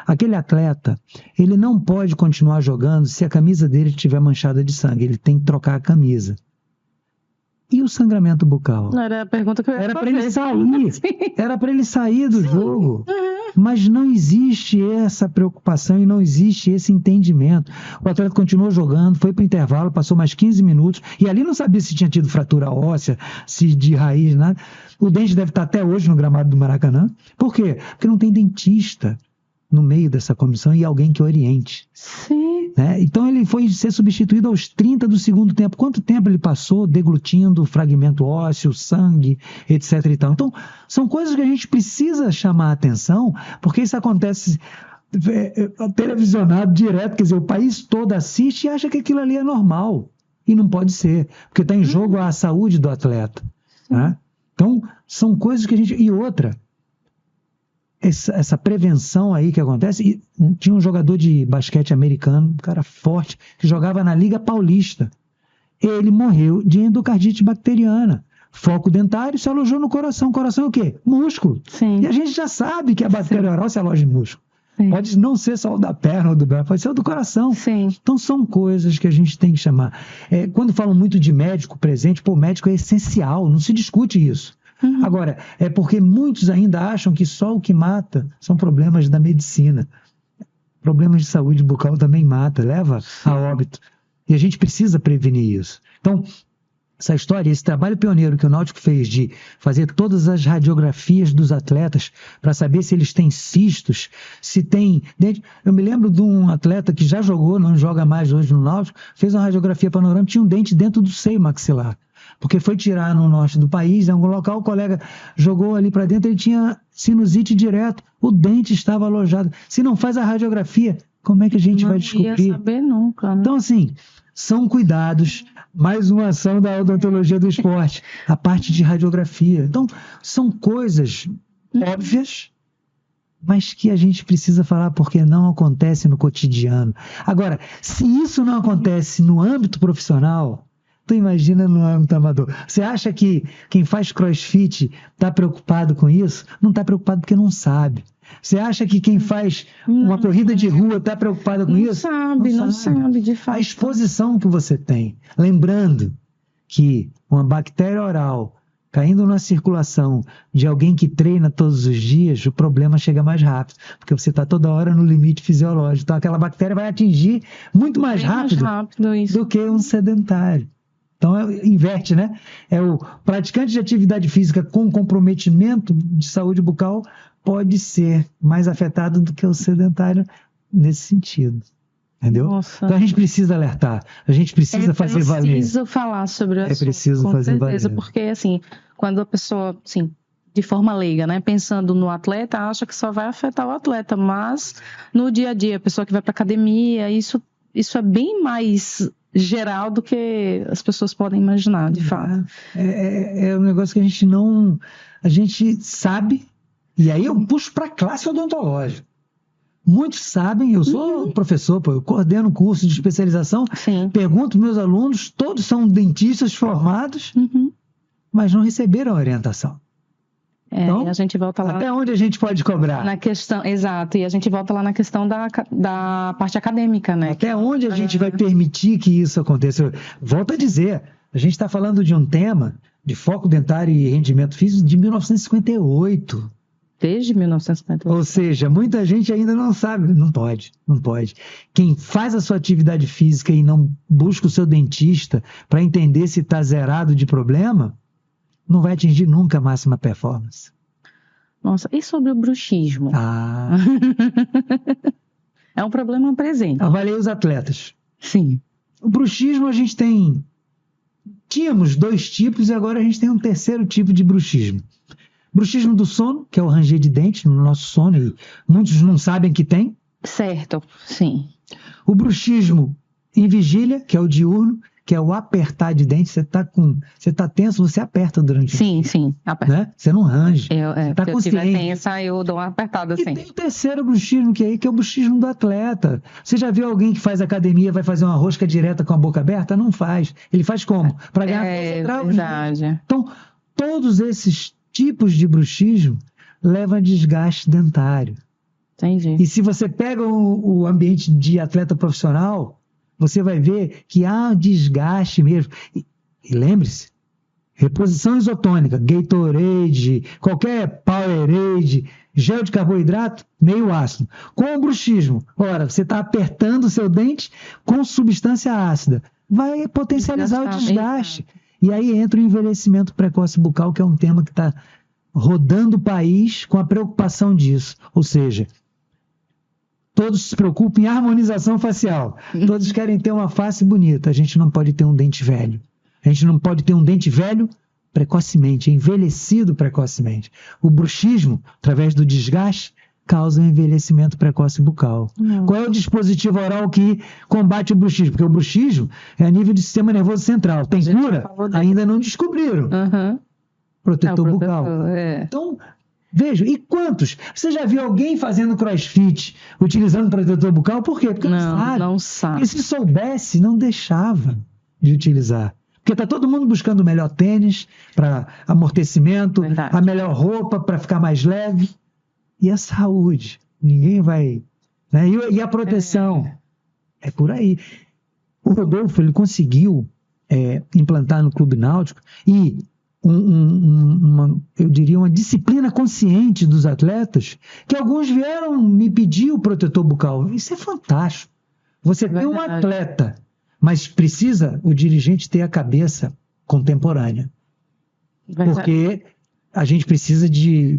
Aquele atleta, ele não pode continuar jogando se a camisa dele estiver manchada de sangue, ele tem que trocar a camisa. E o sangramento bucal? Não era a pergunta que eu ia fazer. Era para ele sair. Era para ele sair do jogo. Mas não existe essa preocupação e não existe esse entendimento. O atleta continuou jogando, foi para o intervalo, passou mais 15 minutos, e ali não sabia se tinha tido fratura óssea, se de raiz, nada. O dente deve estar até hoje no gramado do Maracanã. Por quê? Porque não tem dentista no meio dessa comissão e alguém que oriente. Sim. Né? Então ele foi ser substituído aos 30 do segundo tempo. Quanto tempo ele passou deglutindo fragmento ósseo, sangue, etc. e tal. Então, são coisas que a gente precisa chamar a atenção, porque isso acontece televisionado direto, quer dizer, o país todo assiste e acha que aquilo ali é normal. E não pode ser, porque está em jogo a saúde do atleta. Né? Então, são coisas que a gente... E outra... Essa prevenção aí que acontece, e tinha um jogador de basquete americano, um cara forte, que jogava na Liga Paulista. Ele morreu de endocardite bacteriana. Foco dentário se alojou no coração. Coração é o quê? Músculo. Sim. E a gente já sabe que a bactéria oral se aloja em músculo. Sim. Pode não ser só o da perna ou do braço, pode ser o do coração. Sim. Então são coisas que a gente tem que chamar. Quando falam muito de médico presente, o médico é essencial, não se discute isso. Agora, é porque muitos ainda acham que só o que mata são problemas da medicina. Problemas de saúde bucal também mata, leva a óbito. E a gente precisa prevenir isso. Então, essa história, esse trabalho pioneiro que o Náutico fez de fazer todas as radiografias dos atletas para saber se eles têm cistos, se tem... Eu me lembro de um atleta que já jogou, não joga mais hoje no Náutico, fez uma radiografia panorâmica, tinha um dente dentro do seio maxilar. Porque foi tirar no norte do país, em algum local, o colega jogou ali para dentro, ele tinha sinusite direto, o dente estava alojado. Se não faz a radiografia, como é que a gente vai descobrir? Não ia saber nunca, né? Então, assim, são cuidados, mais uma ação da odontologia do esporte, a parte de radiografia. Então, são coisas óbvias, mas que a gente precisa falar porque não acontece no cotidiano. Agora, se isso não acontece no âmbito profissional... Tu imagina no âmbito amador. Você acha que quem faz crossfit está preocupado com isso? Não está preocupado porque não sabe. Você acha que quem faz uma corrida de rua está preocupado com isso? Não sabe, de fato. A exposição que você tem. Lembrando que uma bactéria oral caindo na circulação de alguém que treina todos os dias, o problema chega mais rápido, porque você está toda hora no limite fisiológico. Então aquela bactéria vai atingir muito mais rápido isso. do que um sedentário. Então, inverte, né? O praticante de atividade física com comprometimento de saúde bucal pode ser mais afetado do que o sedentário nesse sentido. Entendeu? Nossa. Então a gente precisa alertar, a gente precisa fazer valer. É preciso falar sobre o assunto, preciso fazer valer. Porque, assim, quando a pessoa, assim, de forma leiga, né, pensando no atleta, acha que só vai afetar o atleta, mas no dia a dia, a pessoa que vai para academia, isso é bem mais geral do que as pessoas podem imaginar, de fato. É um negócio que a gente sabe, e aí eu puxo para a classe odontológica. Muitos sabem, eu sou professor, eu coordeno curso de especialização, pergunto meus alunos, todos são dentistas formados, mas não receberam orientação. Então, e a gente volta lá. Até onde a gente pode cobrar? Na questão, exato, e a gente volta lá na questão da parte acadêmica, né? Até onde a gente vai permitir que isso aconteça? Volto a dizer, a gente está falando de um tema de foco dentário e rendimento físico de 1958. Desde 1958. Ou seja, muita gente ainda não sabe. Não pode. Quem faz a sua atividade física e não busca o seu dentista para entender se está zerado de problema, não vai atingir nunca a máxima performance. Nossa, e sobre o bruxismo? É um problema presente. Avaliei os atletas. Sim. O bruxismo tínhamos 2 tipos e agora a gente tem um terceiro tipo de bruxismo. Bruxismo do sono, que é o ranger de dente no nosso sono, e muitos não sabem que tem. Certo, sim. O bruxismo em vigília, que é o diurno, que é o apertar de dente. Você tá tenso, você aperta durante o dia. Sim, aperta. Né? Você não range. Você tá consciente. Se eu estiver tensa, eu dou uma apertada assim. E tem o terceiro bruxismo que é o bruxismo do atleta. Você já viu alguém que faz academia, vai fazer uma rosca direta com a boca aberta? Não faz. Ele faz como? Para ganhar força. Verdade. Então, todos esses tipos de bruxismo levam a desgaste dentário. Entendi. E se você pega o ambiente de atleta profissional, você vai ver que há um desgaste mesmo. E lembre-se, reposição isotônica, Gatorade, qualquer Powerade, gel de carboidrato, meio ácido. Com o bruxismo, você está apertando o seu dente com substância ácida. Vai potencializar o desgaste. E aí entra o envelhecimento precoce bucal, que é um tema que está rodando o país com a preocupação disso. Ou seja, todos se preocupam em harmonização facial. Todos querem ter uma face bonita. A gente não pode ter um dente velho. A gente não pode ter um dente velho precocemente, envelhecido precocemente. O bruxismo, através do desgaste, causa envelhecimento precoce bucal. Qual é o dispositivo oral que combate o bruxismo? Porque o bruxismo é a nível do sistema nervoso central. Tem cura? Ainda não descobriram. Protetor bucal. Então, veja, e quantos? Você já viu alguém fazendo crossfit utilizando protetor bucal? Por quê? Porque não sabe. E se soubesse, não deixava de utilizar. Porque está todo mundo buscando o melhor tênis para amortecimento, a melhor roupa para ficar mais leve. E a saúde? Ninguém vai... Né? E a proteção? É por aí. O Rodolfo, ele conseguiu implantar no Clube Náutico e eu diria uma disciplina consciente dos atletas, que alguns vieram me pedir o protetor bucal. Isso é fantástico. Você tem um atleta, mas precisa o dirigente ter a cabeça contemporânea. Porque a gente precisa de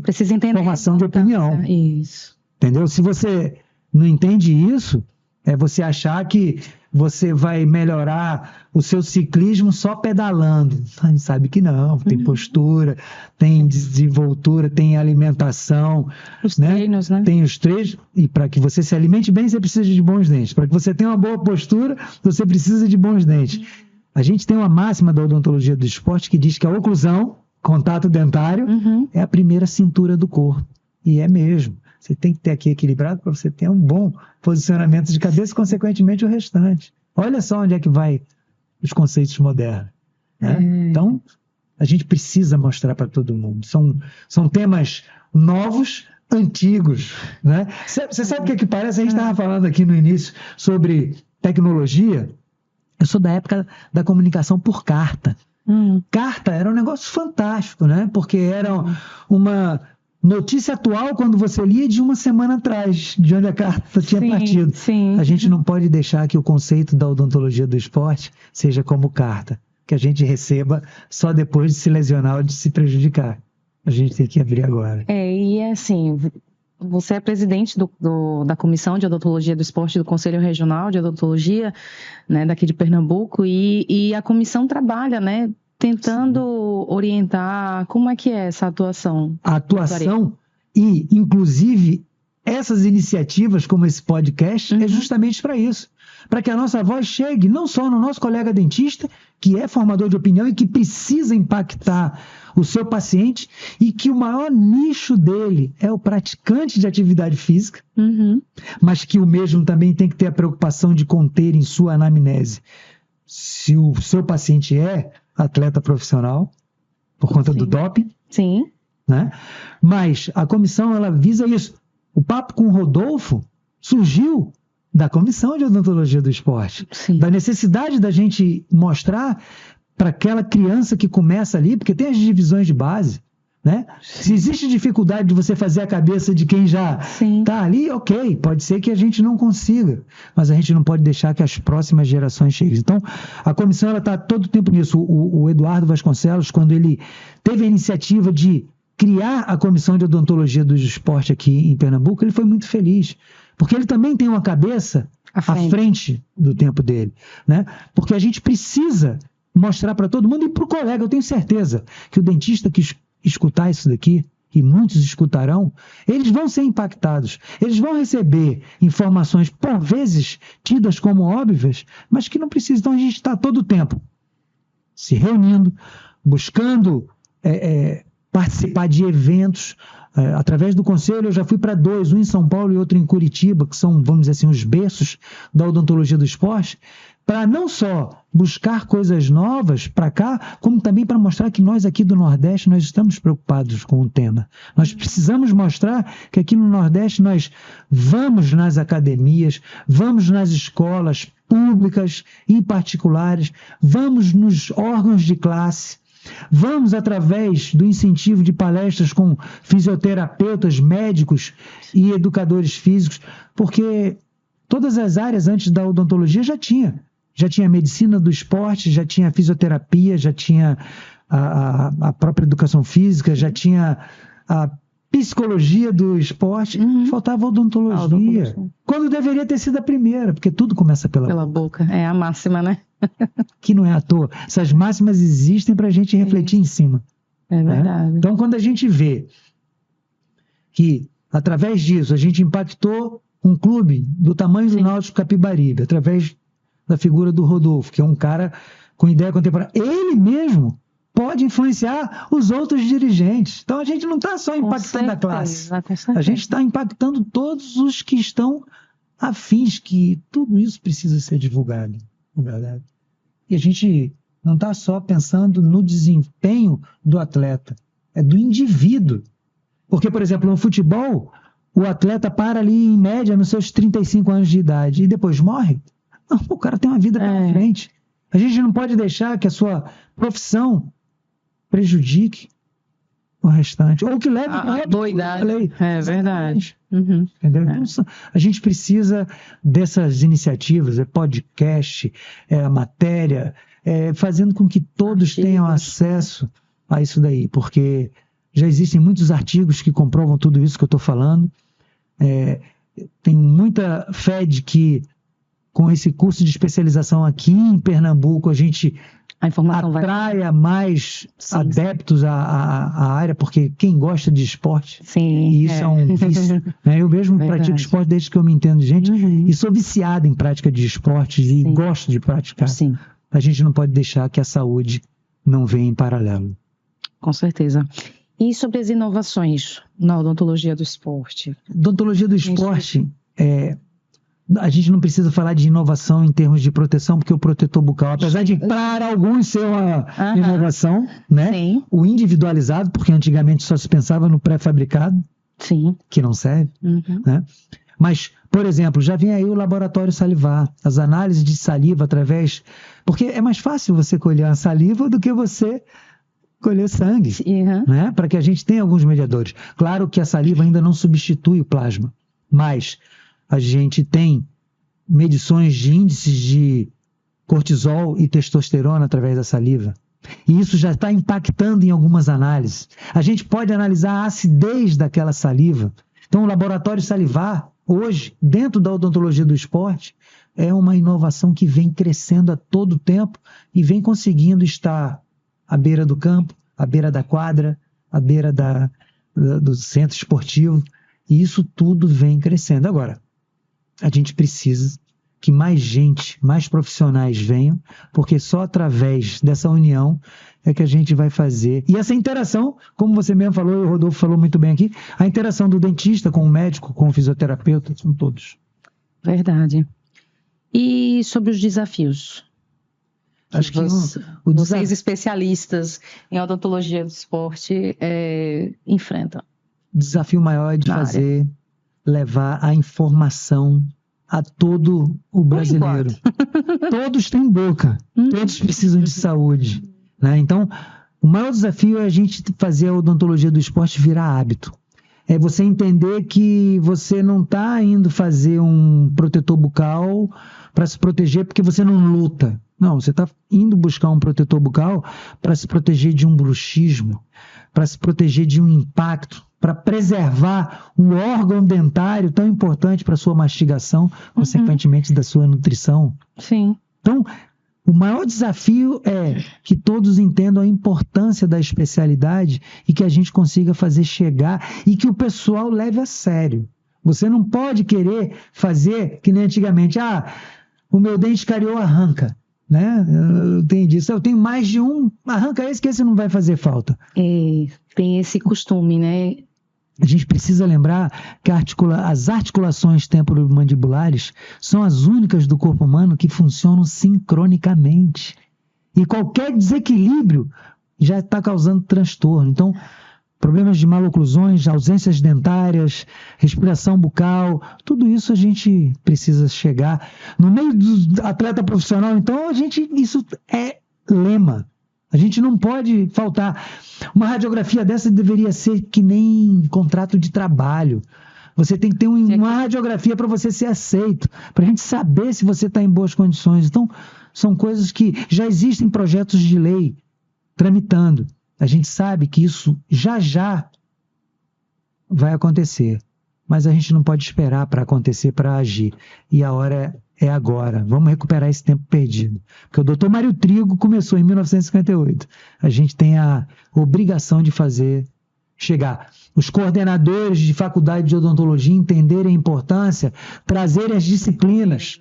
formação de opinião. Isso. Entendeu? Se você não entende isso, é você achar que você vai melhorar o seu ciclismo só pedalando. A gente sabe que não. Tem postura, tem desenvoltura, tem alimentação. Os treinos, né? Tem os treinos. E para que você se alimente bem, você precisa de bons dentes. Para que você tenha uma boa postura, você precisa de bons dentes. A gente tem uma máxima da odontologia do esporte que diz que a oclusão, contato dentário, é a primeira cintura do corpo. E é mesmo. Você tem que ter aqui equilibrado para você ter um bom posicionamento de cabeça e, consequentemente, o restante. Olha só onde é que vai os conceitos modernos. Né? Então, a gente precisa mostrar para todo mundo. São temas novos, antigos. Né? Você sabe o que parece? A gente estava falando aqui no início sobre tecnologia. Eu sou da época da comunicação por carta. Carta era um negócio fantástico, né? Porque era uma notícia atual quando você lia de uma semana atrás, de onde a carta tinha partido. A gente não pode deixar que o conceito da odontologia do esporte seja como carta. que a gente receba só depois de se lesionar ou de se prejudicar. A gente tem que abrir agora. E assim, você é presidente da Comissão de Odontologia do Esporte do Conselho Regional de Odontologia, né, daqui de Pernambuco, e a comissão trabalha, né, tentando orientar como é que é essa atuação. A atuação e, inclusive, essas iniciativas como esse podcast é justamente para isso. Para que a nossa voz chegue não só no nosso colega dentista, que é formador de opinião e que precisa impactar o seu paciente, e que o maior nicho dele é o praticante de atividade física, mas que o mesmo também tem que ter a preocupação de conter em sua anamnese se o seu paciente é atleta profissional, por conta do doping. Sim. Né? Mas a comissão, ela visa isso. O papo com o Rodolfo surgiu da Comissão de Odontologia do Esporte. Sim. Da necessidade da gente mostrar para aquela criança que começa ali, porque tem as divisões de base, né? Se existe dificuldade de você fazer a cabeça de quem já está ali, ok, pode ser que a gente não consiga, mas a gente não pode deixar que as próximas gerações cheguem. Então, a comissão está todo o tempo nisso. O Eduardo Vasconcelos, quando ele teve a iniciativa de criar a Comissão de Odontologia do Esporte aqui em Pernambuco, ele foi muito feliz, porque ele também tem uma cabeça à frente do tempo dele, né? Porque a gente precisa mostrar para todo mundo e para o colega. Eu tenho certeza que o dentista que escutar isso daqui, e muitos escutarão, eles vão ser impactados, eles vão receber informações, por vezes, tidas como óbvias, mas que não precisam. Então a gente está todo o tempo se reunindo, buscando participar de eventos. Através do conselho eu já fui para 2, um em São Paulo e outro em Curitiba, que são, vamos dizer assim, os berços da odontologia do esporte, para não só buscar coisas novas para cá, como também para mostrar que nós aqui do Nordeste, nós estamos preocupados com o tema. Nós precisamos mostrar que aqui no Nordeste nós vamos nas academias, vamos nas escolas públicas e particulares, vamos nos órgãos de classe, vamos através do incentivo de palestras com fisioterapeutas, médicos e educadores físicos, porque todas as áreas antes da odontologia já tinha medicina do esporte, já tinha fisioterapia, já tinha a própria educação física, já tinha a psicologia do esporte, faltava odontologia. Quando deveria ter sido a primeira, porque tudo começa pela boca. É a máxima, né? Que não é à toa. Essas máximas existem para a gente refletir em cima. É verdade. Né? Então, quando a gente vê que, através disso, a gente impactou um clube do tamanho do Náutico Capibaribe, através da figura do Rodolfo, que é um cara com ideia contemporânea, ele mesmo pode influenciar os outros dirigentes. Então, a gente não está só impactando a classe. A gente está impactando todos os que estão afins, que tudo isso precisa ser divulgado, na verdade. E a gente não está só pensando no desempenho do atleta, é do indivíduo. Porque, por exemplo, no futebol, o atleta para ali, em média, nos seus 35 anos de idade e depois morre. Não, o cara tem uma vida pela frente. A gente não pode deixar que a sua profissão prejudique o restante. Ou que leve a boa idade. É verdade. Entendeu? Então, a gente precisa dessas iniciativas, podcast, a matéria, fazendo com que todos tenham acesso a isso daí, porque já existem muitos artigos que comprovam tudo isso que eu estou falando. Tenho muita fé de que com esse curso de especialização aqui em Pernambuco, a gente atraia mais adeptos à área, porque quem gosta de esporte, e isso é um vício. Né? Eu mesmo pratico esporte desde que eu me entendo, gente, e sou viciado em prática de esporte e gosto de praticar. A gente não pode deixar que a saúde não venha em paralelo. Com certeza. E sobre as inovações na odontologia do esporte? Odontologia do esporte, a gente não precisa falar de inovação em termos de proteção, porque o protetor bucal, apesar de para alguns ser uma inovação, né? O individualizado, porque antigamente só se pensava no pré-fabricado, que não serve, né? Mas, por exemplo, já vem aí o laboratório salivar, as análises de saliva através... Porque é mais fácil você colher a saliva do que você colher sangue, né? Para que a gente tenha alguns mediadores. Claro que a saliva ainda não substitui o plasma, mas a gente tem medições de índices de cortisol e testosterona através da saliva. E isso já está impactando em algumas análises. A gente pode analisar a acidez daquela saliva. Então, o laboratório salivar, hoje, dentro da odontologia do esporte, é uma inovação que vem crescendo a todo tempo e vem conseguindo estar à beira do campo, à beira da quadra, à beira do centro esportivo. E isso tudo vem crescendo. Agora, a gente precisa que mais gente, mais profissionais venham, porque só através dessa união é que a gente vai fazer. E essa interação, como você mesmo falou, e o Rodolfo falou muito bem aqui, a interação do dentista com o médico, com o fisioterapeuta, são todos. Verdade. E sobre os desafios? Acho que vocês especialistas em odontologia do esporte enfrentam. O desafio maior é de levar a informação a todo o brasileiro. Todos têm boca, todos precisam de saúde, né? Então, o maior desafio é a gente fazer a odontologia do esporte virar hábito. É você entender que você não está indo fazer um protetor bucal para se proteger porque você não luta. Não, você está indo buscar um protetor bucal para se proteger de um bruxismo, para se proteger de um impacto, para preservar um órgão dentário tão importante para a sua mastigação, consequentemente da sua nutrição. Sim. Então, o maior desafio é que todos entendam a importância da especialidade e que a gente consiga fazer chegar e que o pessoal leve a sério. Você não pode querer fazer que nem antigamente. O meu dente cariou, arranca. Né? Eu tenho disso. Eu tenho mais de um, arranca esse que esse não vai fazer falta. Tem esse costume, né? A gente precisa lembrar que as articulações temporomandibulares são as únicas do corpo humano que funcionam sincronicamente. E qualquer desequilíbrio já está causando transtorno. Então, problemas de maloclusões, ausências dentárias, respiração bucal, tudo isso a gente precisa chegar. No meio do atleta profissional, então, isso é lema. A gente não pode faltar. Uma radiografia dessa deveria ser que nem contrato de trabalho. Você tem que ter uma radiografia para você ser aceito, para a gente saber se você está em boas condições. Então, são coisas que já existem projetos de lei tramitando. A gente sabe que isso já vai acontecer, mas a gente não pode esperar para acontecer, para agir. E a hora é agora. Vamos recuperar esse tempo perdido. Porque o Dr. Mário Trigo começou em 1958. A gente tem a obrigação de fazer chegar. Os coordenadores de faculdade de odontologia entenderem a importância, trazerem as disciplinas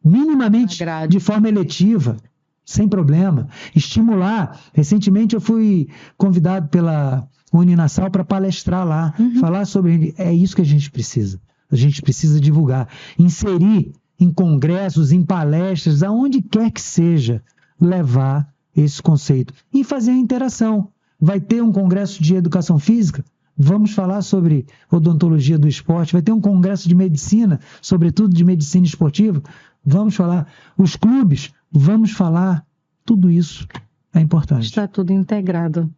minimamente de forma eletiva, sem problema. Estimular. Recentemente eu fui convidado pela Uninasal para palestrar lá, falar sobre... É isso que a gente precisa. A gente precisa divulgar. Inserir em congressos, em palestras, aonde quer que seja, levar esse conceito. E fazer a interação. Vai ter um congresso de educação física? Vamos falar sobre odontologia do esporte. Vai ter um congresso de medicina, sobretudo de medicina esportiva? Vamos falar. Os clubes, vamos falar. Tudo isso é importante. Está tudo integrado,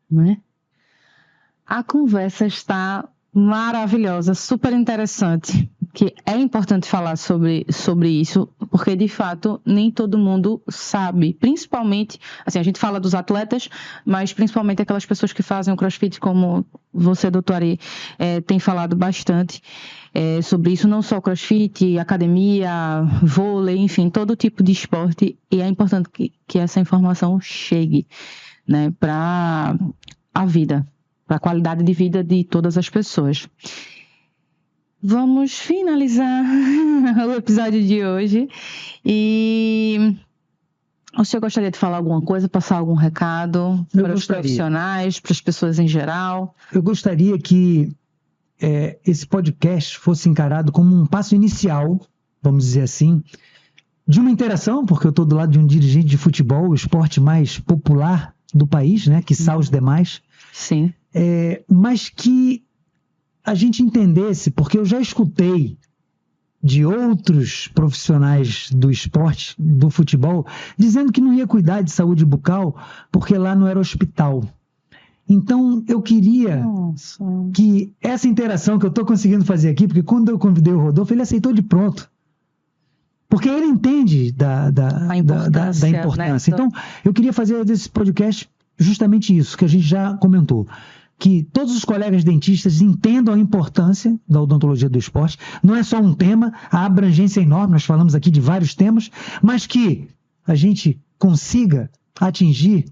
né? A conversa está maravilhosa, super interessante, que é importante falar sobre isso, porque de fato nem todo mundo sabe, principalmente, assim, a gente fala dos atletas, mas principalmente aquelas pessoas que fazem o CrossFit, como você, doutor Ari, tem falado bastante sobre isso, não só CrossFit, academia, vôlei, enfim, todo tipo de esporte, e é importante que essa informação chegue, né, para a vida, para a qualidade de vida de todas as pessoas. Vamos finalizar o episódio de hoje. E o senhor gostaria de falar alguma coisa, passar algum recado para os profissionais, para as pessoas em geral? Eu gostaria que esse podcast fosse encarado como um passo inicial, vamos dizer assim, de uma interação, porque eu estou do lado de um dirigente de futebol, o esporte mais popular do país, né, quiçá os demais. Sim. Mas que a gente entendesse, porque eu já escutei de outros profissionais do esporte, do futebol, dizendo que não ia cuidar de saúde bucal porque lá não era hospital. Então, eu queria que essa interação que eu estou conseguindo fazer aqui, porque quando eu convidei o Rodolfo, ele aceitou de pronto. Porque ele entende da importância. Então, eu queria fazer desse podcast justamente isso, que a gente já comentou. Que todos os colegas dentistas entendam a importância da odontologia do esporte. Não é só um tema, a abrangência é enorme, nós falamos aqui de vários temas, mas que a gente consiga atingir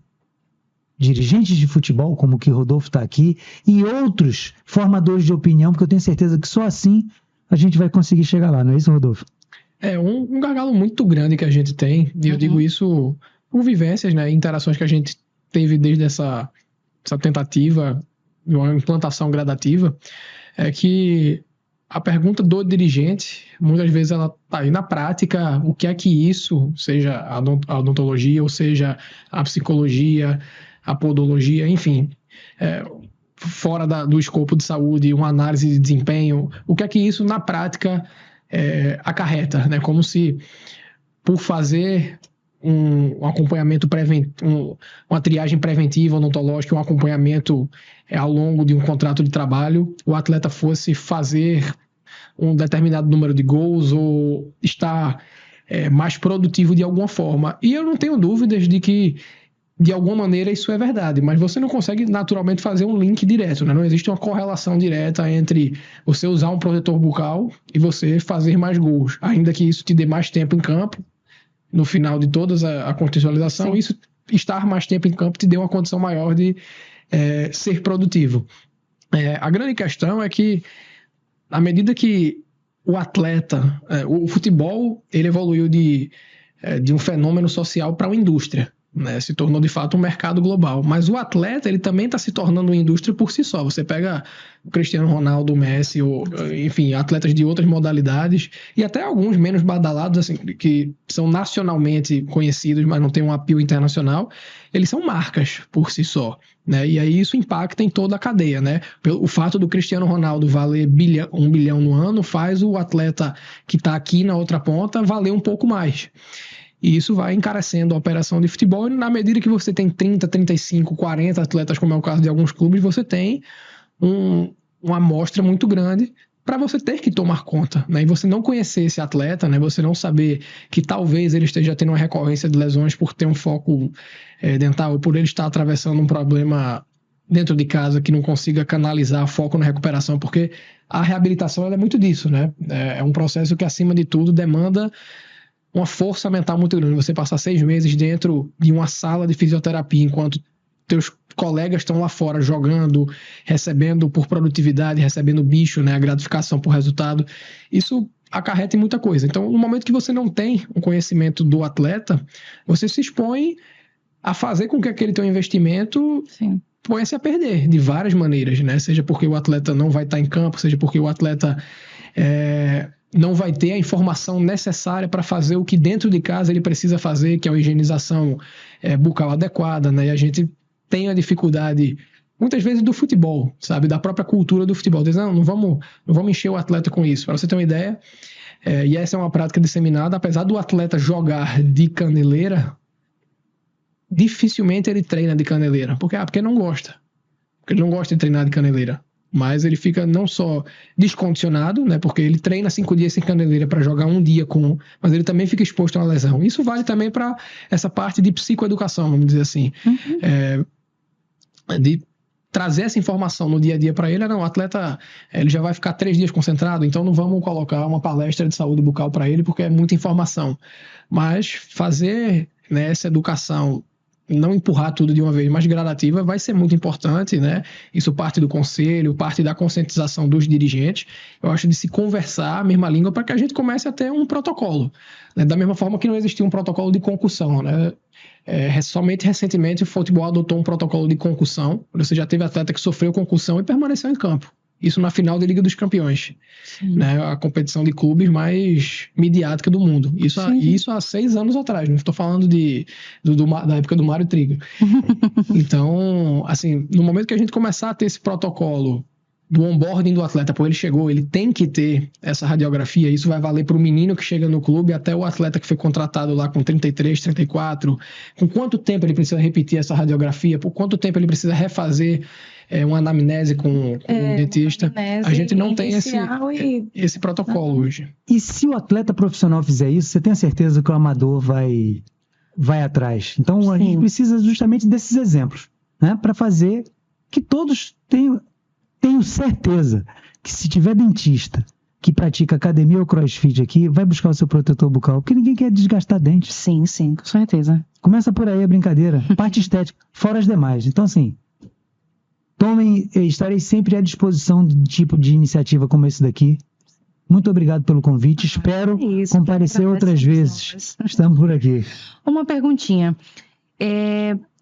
dirigentes de futebol, como o que Rodolfo está aqui, e outros formadores de opinião, porque eu tenho certeza que só assim a gente vai conseguir chegar lá, não é isso, Rodolfo? É um gargalo muito grande que a gente tem, e eu digo isso por vivências, né, interações que a gente teve desde essa tentativa de uma implantação gradativa, é que a pergunta do dirigente, muitas vezes ela está aí na prática, o que é que isso, seja a odontologia, ou seja a psicologia, a podologia, enfim, fora do escopo de saúde, uma análise de desempenho, o que é que isso na prática acarreta, né? Como se por fazer um acompanhamento preventivo, uma triagem preventiva odontológica, um acompanhamento ao longo de um contrato de trabalho, o atleta fosse fazer um determinado número de gols ou estar mais produtivo de alguma forma. E eu não tenho dúvidas de que, de alguma maneira, isso é verdade, mas você não consegue naturalmente fazer um link direto, né? Não existe uma correlação direta entre você usar um protetor bucal e você fazer mais gols, ainda que isso te dê mais tempo em campo. No final de toda a contextualização, sim, isso, estar mais tempo em campo te deu uma condição maior de ser produtivo. A grande questão é que, à medida que o atleta, o futebol, ele evoluiu de um fenômeno social para uma indústria, né? Se tornou de fato um mercado global, mas o atleta, ele também está se tornando uma indústria por si só. Você pega o Cristiano Ronaldo, o Messi, enfim, atletas de outras modalidades e até alguns menos badalados, assim, que são nacionalmente conhecidos, mas não têm um appeal internacional, eles são marcas por si só, né? E aí isso impacta em toda a cadeia, né? O fato do Cristiano Ronaldo valer 1 bilhão no ano faz o atleta que está aqui na outra ponta valer um pouco mais. E isso vai encarecendo a operação de futebol, e na medida que você tem 30, 35, 40 atletas, como é o caso de alguns clubes, você tem uma amostra muito grande para você ter que tomar conta, né? E você não conhecer esse atleta, né? Você não saber que talvez ele esteja tendo uma recorrência de lesões por ter um foco dental, ou por ele estar atravessando um problema dentro de casa que não consiga canalizar foco na recuperação, porque a reabilitação ela é muito disso, né? É um processo que, acima de tudo, demanda uma força mental muito grande. Você passar 6 meses dentro de uma sala de fisioterapia, enquanto teus colegas estão lá fora jogando, recebendo por produtividade, recebendo bicho, né, a gratificação por resultado, isso acarreta em muita coisa. Então, no momento que você não tem um conhecimento do atleta, você se expõe a fazer com que aquele teu investimento ponha-se a perder de várias maneiras, né? Seja porque o atleta não vai estar em campo, seja porque o atleta não vai ter a informação necessária para fazer o que dentro de casa ele precisa fazer, que é a higienização bucal adequada, né? E a gente tem a dificuldade, muitas vezes, do futebol, sabe? Da própria cultura do futebol. Diz, não vamos encher o atleta com isso. Para você ter uma ideia, e essa é uma prática disseminada, apesar do atleta jogar de caneleira, dificilmente ele treina de caneleira. Porque não gosta. Porque ele não gosta de treinar de caneleira. Mas ele fica não só descondicionado, né, porque ele treina 5 dias sem caneleira para jogar 1 dia com, mas ele também fica exposto a uma lesão. Isso vale também para essa parte de psicoeducação, vamos dizer assim. De trazer essa informação no dia a dia para ele. Não, o atleta ele já vai ficar 3 dias concentrado, então não vamos colocar uma palestra de saúde bucal para ele, porque é muita informação. Mas fazer, né, essa educação, não empurrar tudo de uma vez, mas gradativa, vai ser muito importante, né? Isso parte do conselho, parte da conscientização dos dirigentes. Eu acho de se conversar a mesma língua para que a gente comece a ter um protocolo, né? Da mesma forma que não existia um protocolo de concussão, né? Somente recentemente o futebol adotou um protocolo de concussão. Você já teve atleta que sofreu concussão e permaneceu em campo. Isso na final da Liga dos Campeões, né? A competição de clubes mais midiática do mundo. Isso há 6 anos atrás, não estou falando da época do Mário Trigo. Então, assim, no momento que a gente começar a ter esse protocolo do onboarding do atleta. Pô, ele chegou, ele tem que ter essa radiografia. Isso vai valer para o menino que chega no clube até o atleta que foi contratado lá com 33, 34. Com quanto tempo ele precisa repetir essa radiografia? Por quanto tempo ele precisa refazer uma anamnese com um dentista? A gente não tem esse protocolo hoje. E se o atleta profissional fizer isso, você tem a certeza que o amador vai atrás. Então, Sim. A gente precisa justamente desses exemplos, né? Para fazer que todos tenham certeza que se tiver dentista que pratica academia ou crossfit aqui, vai buscar o seu protetor bucal, porque ninguém quer desgastar dente. Sim, com certeza. Começa por aí a brincadeira. Parte estética, fora as demais. Então, assim, estarei sempre à disposição de tipo de iniciativa como esse daqui. Muito obrigado pelo convite. Espero comparecer outras vezes. Estamos por aqui. Uma perguntinha.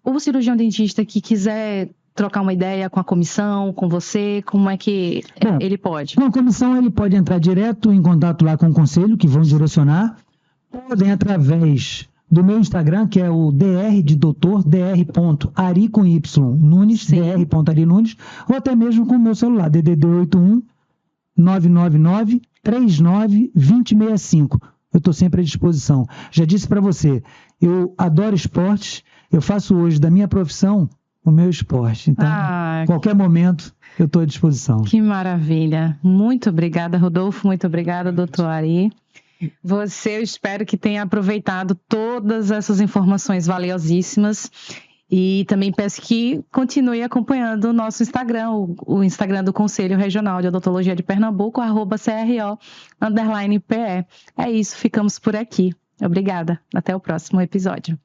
O cirurgião dentista que quiser trocar uma ideia com a comissão, com você, como é que ele pode? Com a comissão, ele pode entrar direto em contato lá com o conselho, que vão direcionar. Podem através do meu Instagram, que é o dr de doutor, dr.ari com Y, Nunes, dr.ari Nunes, ou até mesmo com o meu celular, DDD 81 999 39 2065. Eu estou sempre à disposição. Já disse para você, eu adoro esportes, eu faço hoje da minha profissão o meu esporte. Então, qualquer momento, eu estou à disposição. Que maravilha. Muito obrigada, Rodolfo. Muito obrigada, doutor Ari. Eu espero que tenha aproveitado todas essas informações valiosíssimas. E também peço que continue acompanhando o nosso Instagram, o Instagram do Conselho Regional de Odontologia de Pernambuco, @CRO_PE. É isso, ficamos por aqui. Obrigada. Até o próximo episódio.